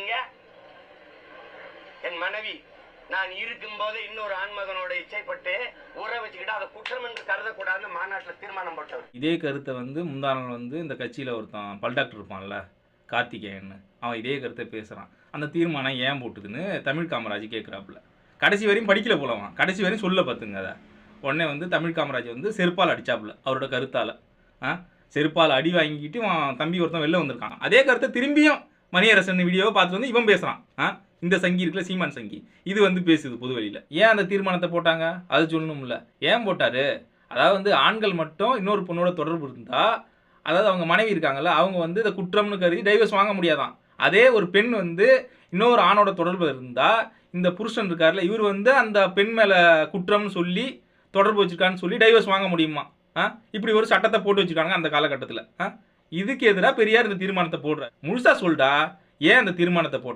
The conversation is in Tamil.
நீங்க என் மனைவி நான் இருக்கும் போது இன்னொரு ஆண்மகனோட இச்சைப்பட்டு உற வச்சுக்கிட்டு அதை குற்றம் என்று கருதக்கூடாதுன்னு மாநாட்டில் தீர்மானம் போட்டவர். இதே கருத்தை முந்தா நாள் இந்த கட்சியில் ஒருத்தன் பல்டாக்டர் இருப்பான்ல கார்த்திகேயன், அவன் இதே கருத்தை பேசுகிறான். அந்த தீர்மானம் ஏன் போட்டுதுன்னு தமிழ் காமராஜ் கேட்குறாப்புல. கடைசி வரையும் படிக்கல போலவான், கடைசி வரையும் சொல்ல பார்த்துங்க. அதை உடனே தமிழ் காமராஜ் செருப்பால் அடித்தாப்புல அவரோட கருத்தால். செருப்பால் அடி வாங்கிட்டு தம்பி ஒருத்தன் வெளில வந்திருக்கான். அதே கருத்தை திரும்பியும் மணியரசன் வீடியோவை பார்த்துட்டு இவன் பேசுகிறான். இந்த சங்கி இருக்குல்ல, சீமான் சங்கி, இது பேசுது பொது வெளியில். ஏன் அந்த தீர்மானத்தை போட்டாங்க அது சொல்லணும்ல. ஏன் போட்டாரு? அதாவது ஆண்கள் மட்டும் இன்னொரு பொண்ணோட தொடர்பு இருந்தால், அதாவது அவங்க மனைவி இருக்காங்கல்ல, அவங்க இதை குற்றம்னு கருதி டைவர்ஸ் வாங்க முடியாதான். அதே ஒரு பெண் இன்னொரு ஆணோட தொடர்பு இருந்தால், இந்த புருஷன் இருக்காருல்ல, இவர் அந்த பெண் மேலே குற்றம்னு சொல்லி தொடர்பு வச்சிருக்கான்னு சொல்லி டைவர்ஸ் வாங்க முடியுமா? இப்படி ஒரு சட்டத்தை போட்டு வச்சுருக்காங்க அந்த காலகட்டத்தில். இதுக்கு எதிராக பெரியார் இந்த தீர்மானத்தை போடுற. முழுசா சொல்டா, ஏன் அந்த தீர்மானத்தை போட்ட?